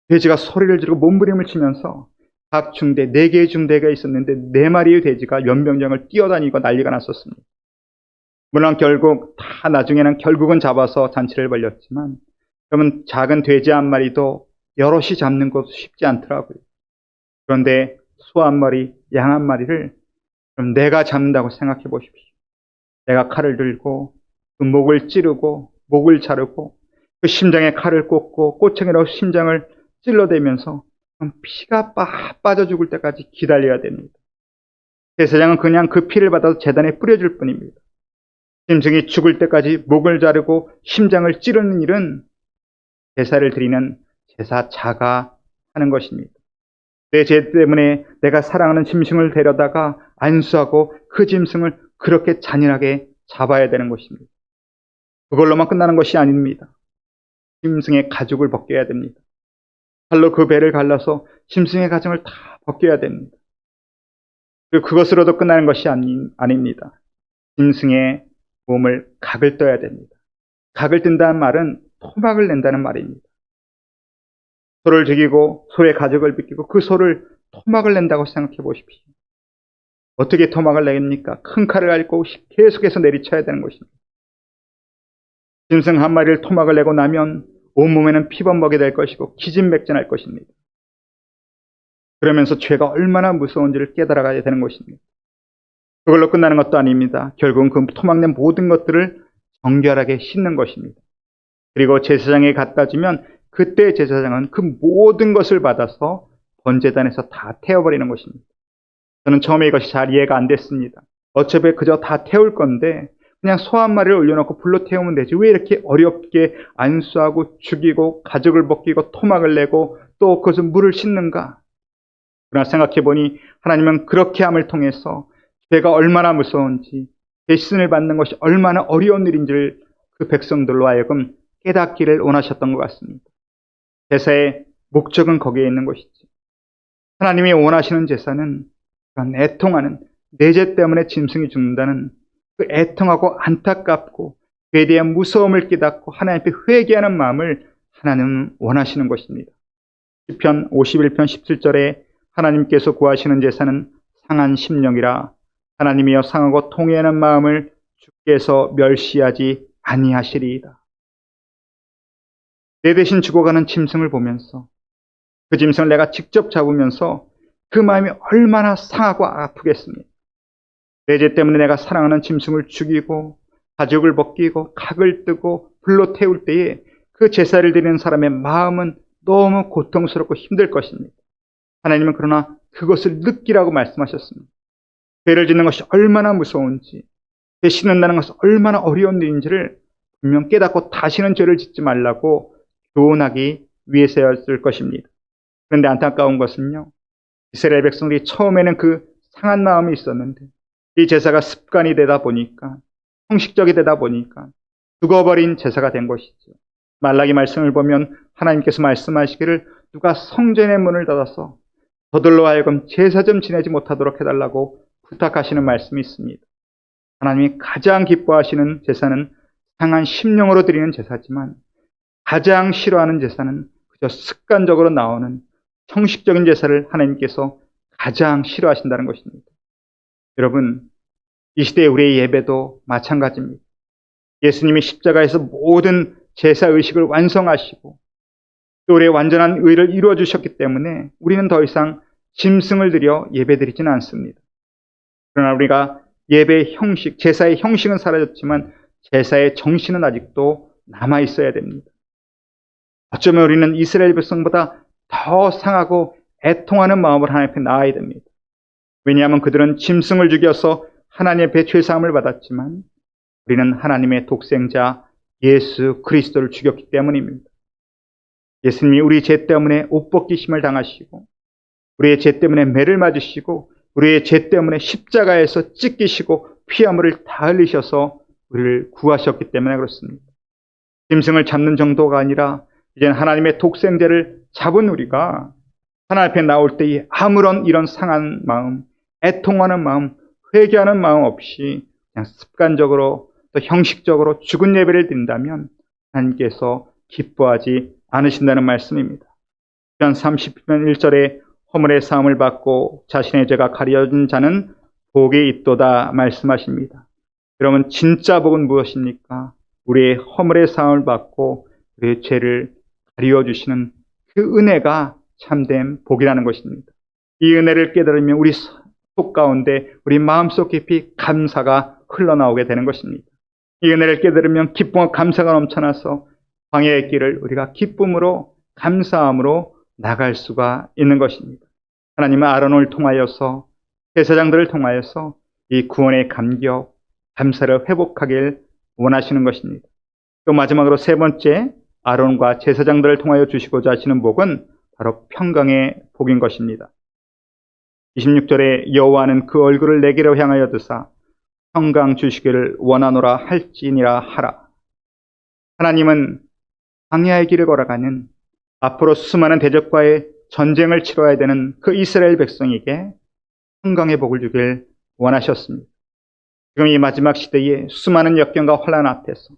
돼지가 소리를 지르고 몸부림을 치면서 각 중대 4개의 중대가 있었는데 4마리의 돼지가 연병장을 뛰어다니고 난리가 났었습니다. 물론 결국 다 나중에는 결국은 잡아서 잔치를 벌였지만 그러면 작은 돼지 한 마리도 여럿이 잡는 것도 쉽지 않더라고요. 그런데 소 한 마리, 양 한 마리를 그럼 내가 잡는다고 생각해 보십시오. 내가 칼을 들고 그 목을 찌르고 목을 자르고 그 심장에 칼을 꽂고 꼬챙이로 심장을 찔러대면서 피가 빠져 죽을 때까지 기다려야 됩니다. 제사장은 그냥 그 피를 받아서 제단에 뿌려줄 뿐입니다. 짐승이 죽을 때까지 목을 자르고 심장을 찌르는 일은 제사를 드리는 제사자가 하는 것입니다. 내 죄 때문에 내가 사랑하는 짐승을 데려다가 안수하고 그 짐승을 그렇게 잔인하게 잡아야 되는 것입니다. 그걸로만 끝나는 것이 아닙니다. 짐승의 가죽을 벗겨야 됩니다. 칼로 그 배를 갈라서 짐승의 가죽을 다 벗겨야 됩니다. 그리고 그것으로도 끝나는 것이 아닙니다. 짐승의 몸을 각을 떠야 됩니다. 각을 뜬다는 말은 토막을 낸다는 말입니다. 소를 죽이고 소의 가죽을 벗기고 그 소를 토막을 낸다고 생각해 보십시오. 어떻게 토막을 냅니까? 큰 칼을 앓고 계속해서 내리쳐야 되는 것입니다. 짐승 한 마리를 토막을 내고 나면 온몸에는 피범벅이 될 것이고 기진맥진할 것입니다. 그러면서 죄가 얼마나 무서운지를 깨달아가야 되는 것입니다. 그걸로 끝나는 것도 아닙니다. 결국은 그 토막낸 모든 것들을 정결하게 씻는 것입니다. 그리고 제사장에 갖다 주면 그때 제사장은 그 모든 것을 받아서 번제단에서 다 태워버리는 것입니다. 저는 처음에 이것이 잘 이해가 안 됐습니다. 어차피 그저 다 태울 건데 그냥 소 한 마리를 올려놓고 불로 태우면 되지 왜 이렇게 어렵게 안수하고 죽이고 가죽을 벗기고 토막을 내고 또 그것을 물을 씻는가? 그러나 생각해보니 하나님은 그렇게 함을 통해서 죄가 얼마나 무서운지 배신을 받는 것이 얼마나 어려운 일인지를 그 백성들로 하여금 깨닫기를 원하셨던 것 같습니다. 제사의 목적은 거기에 있는 것이지. 하나님이 원하시는 제사는 그런 애통하는 내 죄 때문에 짐승이 죽는다는 그 애통하고 안타깝고 죄에 대한 무서움을 깨닫고 하나님 앞에 회개하는 마음을 하나님은 원하시는 것입니다. 시편 51편 17절에 하나님께서 구하시는 제사는 상한 심령이라 하나님이여 상하고 통회하는 마음을 주께서 멸시하지 아니하시리이다. 내 대신 죽어가는 짐승을 보면서 그 짐승을 내가 직접 잡으면서 그 마음이 얼마나 상하고 아프겠습니까? 내 죄 때문에 내가 사랑하는 짐승을 죽이고 가죽을 벗기고 각을 뜨고 불로 태울 때에 그 제사를 드리는 사람의 마음은 너무 고통스럽고 힘들 것입니다. 하나님은 그러나 그것을 느끼라고 말씀하셨습니다. 죄를 짓는 것이 얼마나 무서운지, 죄 씻는다는 것은 얼마나 어려운 일인지를 분명 깨닫고 다시는 죄를 짓지 말라고 교훈하기 위해서였을 것입니다. 그런데 안타까운 것은요, 이스라엘 백성들이 처음에는 그 상한 마음이 있었는데 이 제사가 습관이 되다 보니까, 형식적이 되다 보니까 죽어버린 제사가 된 것이죠. 말라기 말씀을 보면 하나님께서 말씀하시기를 누가 성전의 문을 닫아서 저들로 하여금 제사 좀 지내지 못하도록 해달라고 부탁하시는 말씀이 있습니다. 하나님이 가장 기뻐하시는 제사는 상한 심령으로 드리는 제사지만 가장 싫어하는 제사는 그저 습관적으로 나오는 형식적인 제사를 하나님께서 가장 싫어하신다는 것입니다. 여러분, 이 시대의 우리의 예배도 마찬가지입니다. 예수님이 십자가에서 모든 제사 의식을 완성하시고 또 우리의 완전한 의를 이루어 주셨기 때문에 우리는 더 이상 짐승을 드려 예배드리지는 않습니다. 그러나 우리가 예배의 형식, 제사의 형식은 사라졌지만 제사의 정신은 아직도 남아 있어야 됩니다. 어쩌면 우리는 이스라엘 백성보다 더 상하고 애통하는 마음으로 하나님 앞에 나아야 됩니다. 왜냐하면 그들은 짐승을 죽여서 하나님의 앞에 죄사함을 받았지만 우리는 하나님의 독생자 예수 그리스도를 죽였기 때문입니다. 예수님이 우리 죄 때문에 옷 벗기심을 당하시고 우리의 죄 때문에 매를 맞으시고 우리의 죄 때문에 십자가에서 찢기시고 피아물을 다 흘리셔서 우리를 구하셨기 때문에 그렇습니다. 짐승을 잡는 정도가 아니라 이제는 하나님의 독생자를 잡은 우리가 하나님 앞에 나올 때에 아무런 이런 상한 마음, 애통하는 마음, 회개하는 마음 없이 그냥 습관적으로 또 형식적으로 죽은 예배를 드린다면 하나님께서 기뻐하지 않으신다는 말씀입니다. 시편 30편 1절에 허물의 사함을 받고 자신의 죄가 가려진 자는 복이 있도다 말씀하십니다. 여러분, 진짜 복은 무엇입니까? 우리의 허물의 사함을 받고 우리의 죄를 가리워주시는 그 은혜가 참된 복이라는 것입니다. 이 은혜를 깨달으면 우리 속 가운데 우리 마음속 깊이 감사가 흘러나오게 되는 것입니다. 이 은혜를 깨달으면 기쁨과 감사가 넘쳐나서 광야의 길을 우리가 기쁨으로 감사함으로 나갈 수가 있는 것입니다. 하나님은 아론을 통하여서 제사장들을 통하여서 이 구원의 감격, 감사를 회복하길 원하시는 것입니다. 또 마지막으로 세 번째, 아론과 제사장들을 통하여 주시고자 하시는 복은 바로 평강의 복인 것입니다. 26절에 여호와는 그 얼굴을 내게로 향하여 드사 평강 주시기를 원하노라 할지니라 하라. 하나님은 광야의 길을 걸어가는 앞으로 수많은 대적과의 전쟁을 치러야 되는 그 이스라엘 백성에게 평강의 복을 주길 원하셨습니다. 지금 이 마지막 시대에 수많은 역경과 혼란 앞에서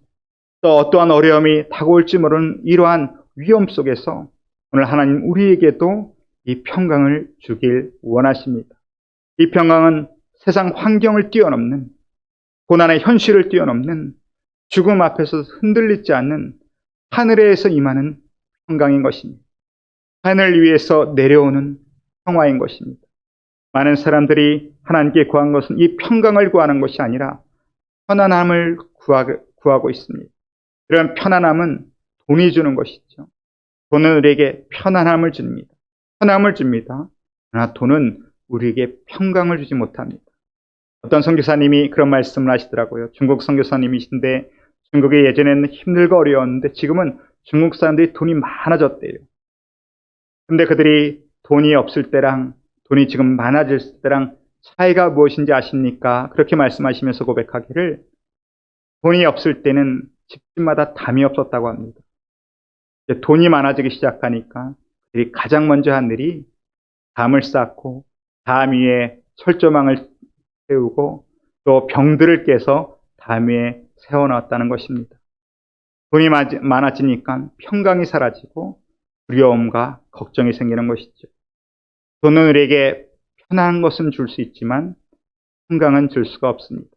또 어떠한 어려움이 다가올지 모르는 이러한 위험 속에서 오늘 하나님 우리에게도 이 평강을 주길 원하십니다. 이 평강은 세상 환경을 뛰어넘는, 고난의 현실을 뛰어넘는, 죽음 앞에서 흔들리지 않는 하늘에서 임하는 평강인 것입니다. 하늘 위에서 내려오는 평화인 것입니다. 많은 사람들이 하나님께 구한 것은 이 평강을 구하는 것이 아니라 편안함을 구하고 있습니다. 이런 편안함은 돈이 주는 것이죠. 돈은 우리에게 편안함을 줍니다. 편함을 줍니다. 그러나 돈은 우리에게 평강을 주지 못합니다. 어떤 선교사님이 그런 말씀을 하시더라고요. 중국 선교사님이신데 중국이 예전에는 힘들고 어려웠는데 지금은 중국 사람들이 돈이 많아졌대요. 근데 그들이 돈이 없을 때랑 돈이 지금 많아질 때랑 차이가 무엇인지 아십니까? 그렇게 말씀하시면서 고백하기를 돈이 없을 때는 집집마다 담이 없었다고 합니다. 이제 돈이 많아지기 시작하니까 그들이 가장 먼저 한 일이 담을 쌓고 담 위에 철조망을 세우고 또 병들을 깨서 담 위에 세워놨다는 것입니다. 돈이 많아지니까 평강이 사라지고 두려움과 걱정이 생기는 것이죠. 돈은 우리에게 편안한 것은 줄 수 있지만 평강은 줄 수가 없습니다.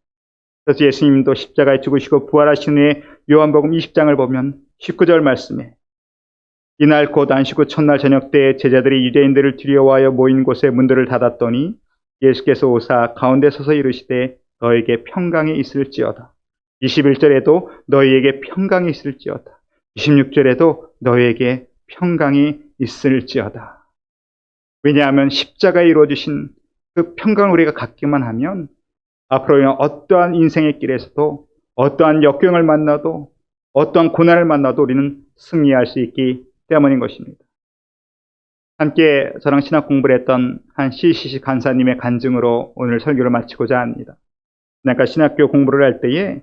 그래서 예수님도 십자가에 죽으시고 부활하신 후에 요한복음 20장을 보면 19절 말씀에 이날 곧 안식 후 첫날 저녁 때에 제자들이 유대인들을 두려워하여 모인 곳에 문들을 닫았더니 예수께서 오사 가운데 서서 이르시되 너에게 평강이 있을지어다. 21절에도 너희에게 평강이 있을지어다. 26절에도 너희에게 평강이 있을지어다. 왜냐하면 십자가에 이루어주신 그 평강을 우리가 갖기만 하면 앞으로 어떠한 인생의 길에서도 어떠한 역경을 만나도 어떠한 고난을 만나도 우리는 승리할 수 있기 때문인 것입니다. 함께 저랑 신학 공부를 했던 한 CCC 간사님의 간증으로 오늘 설교를 마치고자 합니다. 그러니까 신학교 공부를 할 때에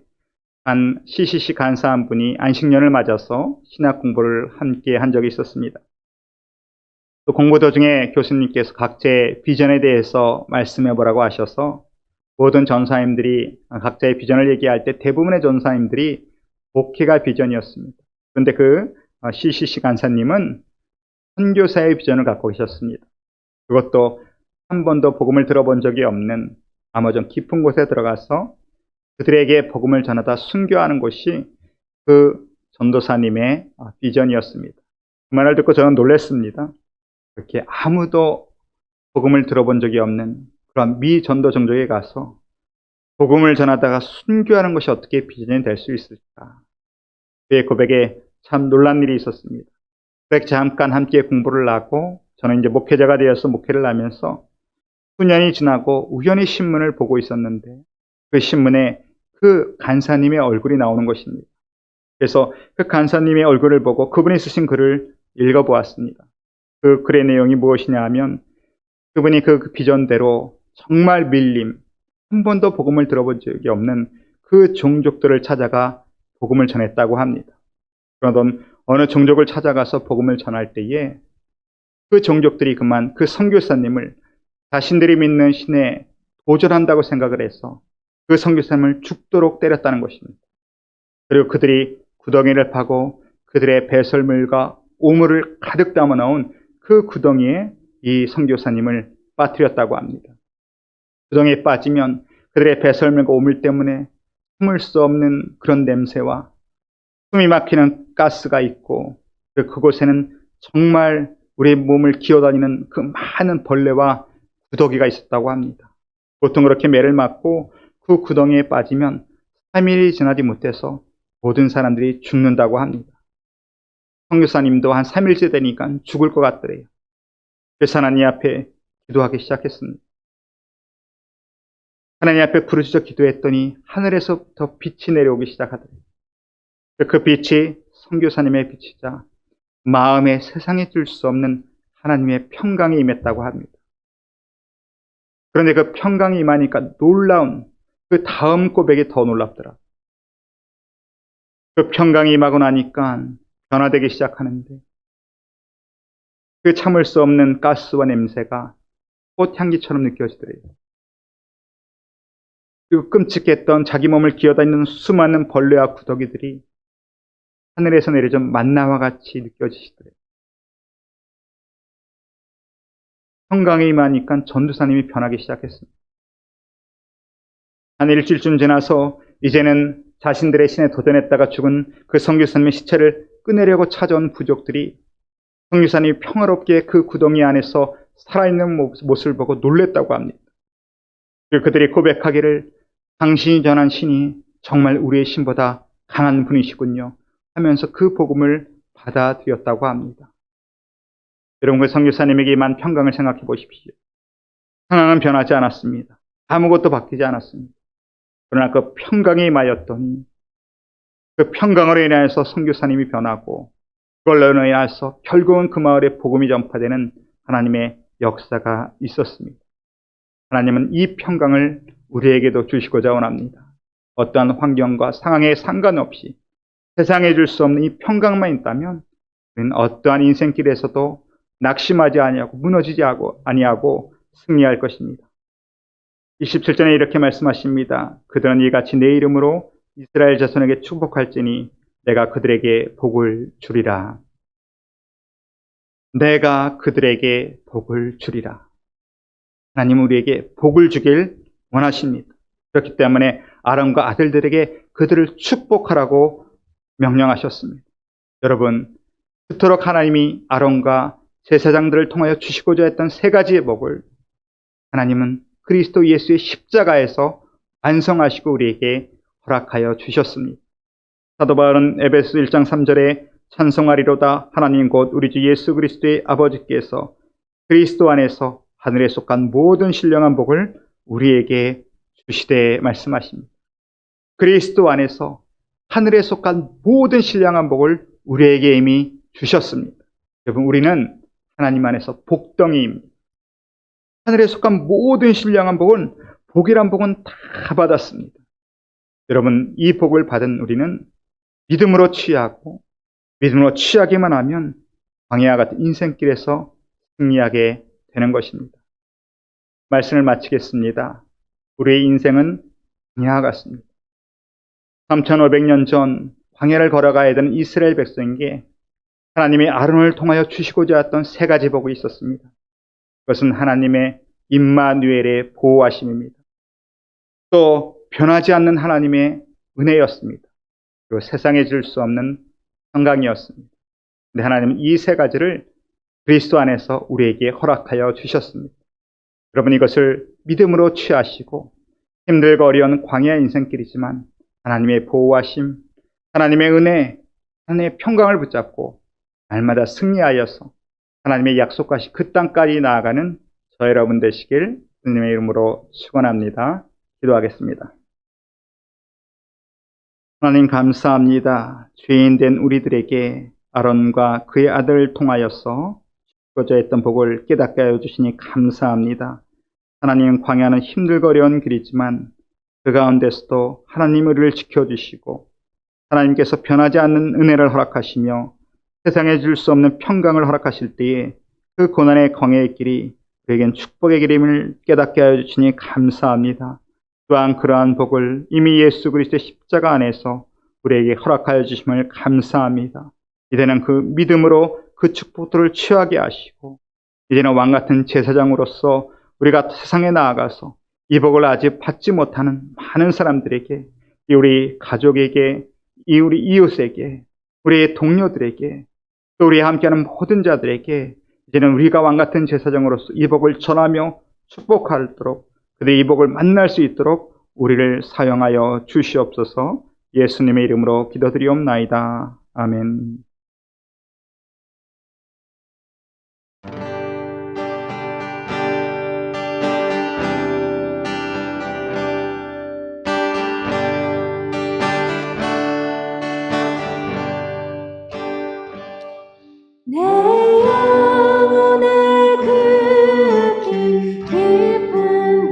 한 CCC 간사 한 분이 안식년을 맞아서 신학 공부를 함께 한 적이 있었습니다. 또 공부 도중에 교수님께서 각자의 비전에 대해서 말씀해 보라고 하셔서 모든 전사님들이 각자의 비전을 얘기할 때 대부분의 전사님들이 목회가 비전이었습니다. 그런데 그 CCC 간사님은 선교사의 비전을 갖고 계셨습니다. 그것도 한 번도 복음을 들어본 적이 없는 아마존 깊은 곳에 들어가서 그들에게 복음을 전하다 순교하는 것이 그 전도사님의 비전이었습니다. 그 말을 듣고 저는 놀랐습니다. 그렇게 아무도 복음을 들어본 적이 없는 그런 미 전도 종족에 가서 복음을 전하다가 순교하는 것이 어떻게 비전이 될 수 있을까? 그의 고백에 참 놀란 일이 있었습니다. 그렇게 잠깐 함께 공부를 하고 저는 이제 목회자가 되어서 목회를 하면서 수년이 지나고 우연히 신문을 보고 있었는데 그 신문에 그 간사님의 얼굴이 나오는 것입니다. 그래서 그 간사님의 얼굴을 보고 그분이 쓰신 글을 읽어보았습니다. 그 글의 내용이 무엇이냐 하면 그분이 그 비전대로 정말 밀림, 한 번도 복음을 들어본 적이 없는 그 종족들을 찾아가 복음을 전했다고 합니다. 그러던 어느 종족을 찾아가서 복음을 전할 때에 그 종족들이 그만 그 선교사님을 자신들이 믿는 신에 도전한다고 생각을 해서 그 선교사님을 죽도록 때렸다는 것입니다. 그리고 그들이 구덩이를 파고 그들의 배설물과 오물을 가득 담아 넣은 그 구덩이에 이 선교사님을 빠뜨렸다고 합니다. 구덩이에 빠지면 그들의 배설물과 오물 때문에 숨을 수 없는 그런 냄새와 숨이 막히는 가스가 있고 그곳에는 정말 우리 몸을 기어다니는 그 많은 벌레와 구더기가 있었다고 합니다. 보통 그렇게 매를 맞고 그 구덩이에 빠지면 3일이 지나지 못해서 모든 사람들이 죽는다고 합니다. 선교사님도 한 3일째 되니까 죽을 것 같더래요. 그래서 하나님 앞에 기도하기 시작했습니다. 하나님 앞에 부르짖어 기도했더니 하늘에서부터 빛이 내려오기 시작하더래요. 그 빛이 선교사님의 빛이자 마음에 세상에 줄 수 없는 하나님의 평강이 임했다고 합니다. 그런데 그 평강이 임하니까 놀라운 그 다음 고백이 더 놀랍더라. 그 평강이 임하고 나니까 변화되기 시작하는데 그 참을 수 없는 가스와 냄새가 꽃향기처럼 느껴지더래요. 그리고 끔찍했던 자기 몸을 기어다니는 수많은 벌레와 구더기들이 하늘에서 내려준 만나와 같이 느껴지시더래요. 평강이 임하니까 전도사님이 변하기 시작했습니다. 한 일주일쯤 지나서 이제는 자신들의 신에 도전했다가 죽은 그 선교사님의 시체를 꺼내려고 찾아온 부족들이 선교사님이 평화롭게 그 구덩이 안에서 살아있는 모습을 보고 놀랬다고 합니다. 그리고 그들이 고백하기를 당신이 전한 신이 정말 우리의 신보다 강한 분이시군요 하면서 그 복음을 받아들였다고 합니다. 여러분, 그 선교사님에게 임한 평강을 생각해 보십시오. 상황은 변하지 않았습니다. 아무것도 바뀌지 않았습니다. 그러나 그 평강에 임하였더니 그 평강으로 인하여서 선교사님이 변하고 그걸로 인하여서 결국은 그 마을에 복음이 전파되는 하나님의 역사가 있었습니다. 하나님은 이 평강을 우리에게도 주시고자 원합니다. 어떠한 환경과 상황에 상관없이 세상에 줄 수 없는 이 평강만 있다면 우리는 어떠한 인생길에서도 낙심하지 아니하고 무너지지 아니하고 승리할 것입니다. 27절에 이렇게 말씀하십니다. 그들은 이같이 내 이름으로 이스라엘 자손에게 축복할지니 내가 그들에게 복을 주리라. 내가 그들에게 복을 주리라. 하나님은 우리에게 복을 주길 원하십니다. 그렇기 때문에 아론과 아들들에게 그들을 축복하라고 명령하셨습니다. 여러분, 그토록 하나님이 아론과 제사장들을 통하여 주시고자 했던 세 가지의 복을 하나님은 그리스도 예수의 십자가에서 완성하시고 우리에게 허락하여 주셨습니다. 사도 바울은 에베소 1장 3절에 찬송하리로다 하나님 곧 우리 주 예수 그리스도의 아버지께서 그리스도 안에서 하늘에 속한 모든 신령한 복을 우리에게 주시되 말씀하십니다. 그리스도 안에서 하늘에 속한 모든 신령한 복을 우리에게 이미 주셨습니다. 여러분, 우리는 하나님 안에서 복덩이입니다. 하늘에 속한 모든 신령한 복은 복이란 복은 다 받았습니다. 여러분, 이 복을 받은 우리는 믿음으로 취하고 믿음으로 취하기만 하면 광야와 같은 인생길에서 승리하게 되는 것입니다. 말씀을 마치겠습니다. 우리의 인생은 광야와 같습니다. 3500년 전 광야를 걸어가야 되는 이스라엘 백성에게 하나님이 아론을 통하여 주시고자 했던 세 가지 복이 있었습니다. 그것은 하나님의 임마누엘의 보호하심입니다. 또 변하지 않는 하나님의 은혜였습니다. 그리고 세상에 줄 수 없는 평강이었습니다. 근데 하나님은 이 세 가지를 그리스도 안에서 우리에게 허락하여 주셨습니다. 여러분, 이것을 믿음으로 취하시고 힘들고 어려운 광야 인생길이지만 하나님의 보호하심, 하나님의 은혜, 하나님의 평강을 붙잡고 날마다 승리하여서 하나님의 약속하신 그 땅까지 나아가는 저 여러분 되시길 주님의 이름으로 축원합니다. 기도하겠습니다. 하나님 감사합니다. 죄인된 우리들에게 아론과 그의 아들을 통하여서 주고자 했던 복을 깨닫게 하여 주시니 감사합니다. 하나님, 광야는 힘들고 어려운 길이지만 그 가운데서도 하나님 우리를 지켜주시고 하나님께서 변하지 않는 은혜를 허락하시며 세상에 줄 수 없는 평강을 허락하실 때에 그 고난의 광야의 길이 우리에겐 축복의 길임을 깨닫게 하여 주시니 감사합니다. 또한 그러한 복을 이미 예수 그리스도의 십자가 안에서 우리에게 허락하여 주심을 감사합니다. 이제는 그 믿음으로 그 축복들을 취하게 하시고 이제는 왕같은 제사장으로서 우리가 세상에 나아가서 이 복을 아직 받지 못하는 많은 사람들에게, 우리 가족에게, 우리 이웃에게, 우리의 동료들에게, 또 우리와 함께하는 모든 자들에게 이제는 우리가 왕같은 제사장으로서 이 복을 전하며 축복하도록, 그들의 이 복을 만날 수 있도록 우리를 사용하여 주시옵소서. 예수님의 이름으로 기도드리옵나이다. 아멘. 내 영혼의 그 깊은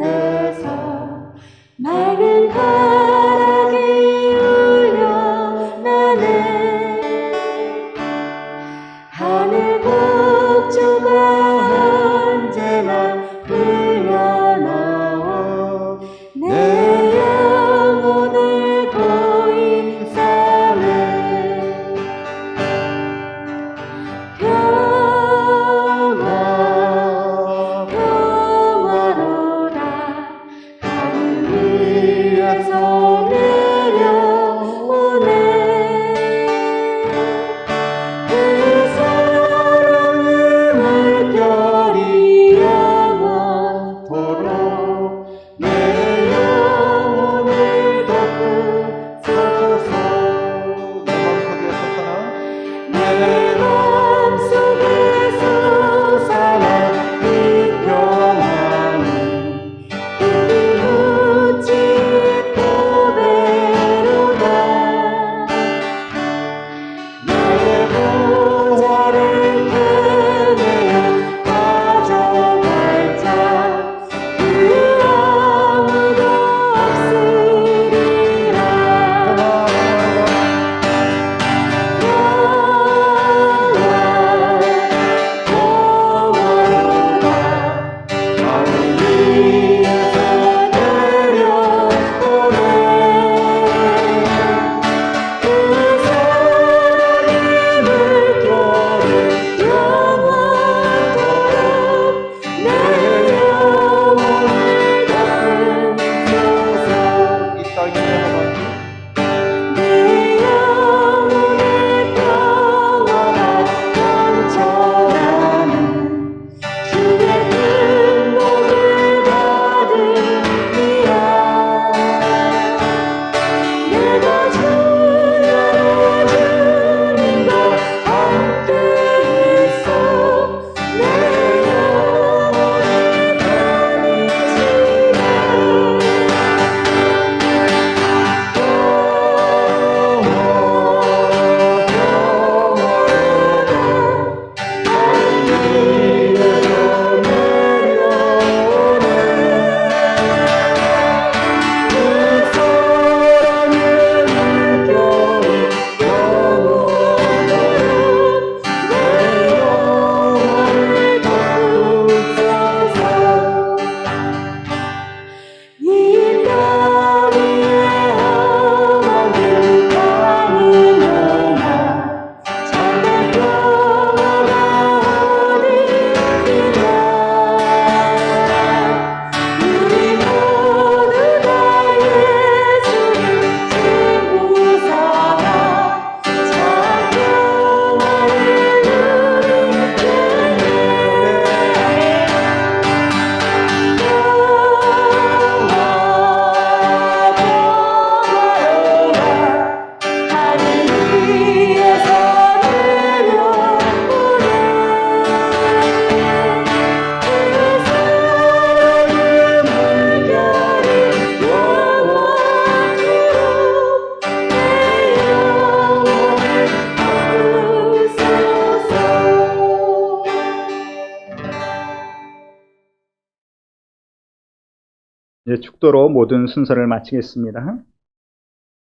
이제 축도로 모든 순서를 마치겠습니다.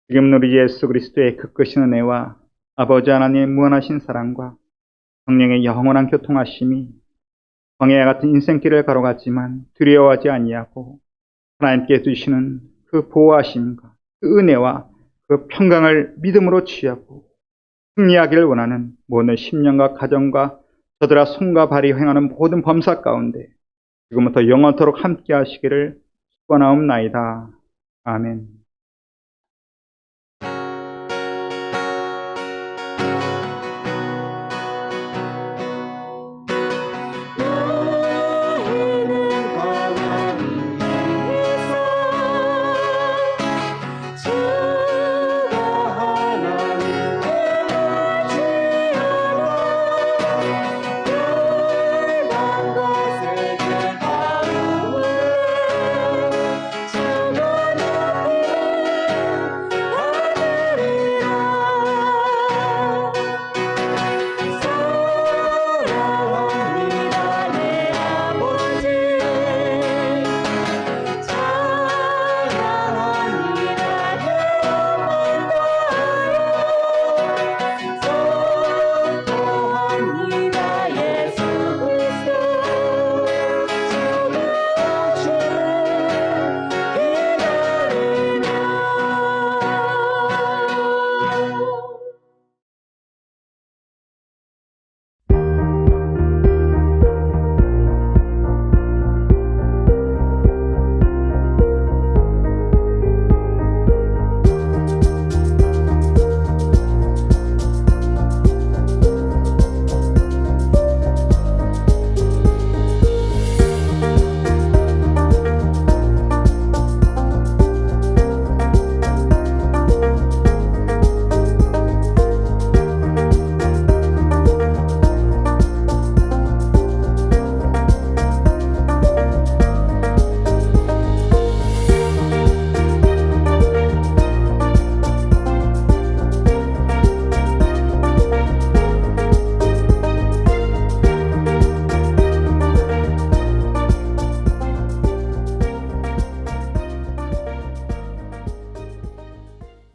지금 우리 예수 그리스도의 그 크신 은혜와 아버지 하나님의 무한하신 사랑과 성령의 영원한 교통하심이 광야 같은 인생길을 가로갔지만 두려워하지 아니하고 하나님께 주시는 그 보호하심과 그 은혜와 그 평강을 믿음으로 취하고 승리하기를 원하는 모든 심령과 가정과 저들아 손과 발이 행하는 모든 범사 가운데 지금부터 영원토록 함께 하시기를 축원하옵나이다. 아멘.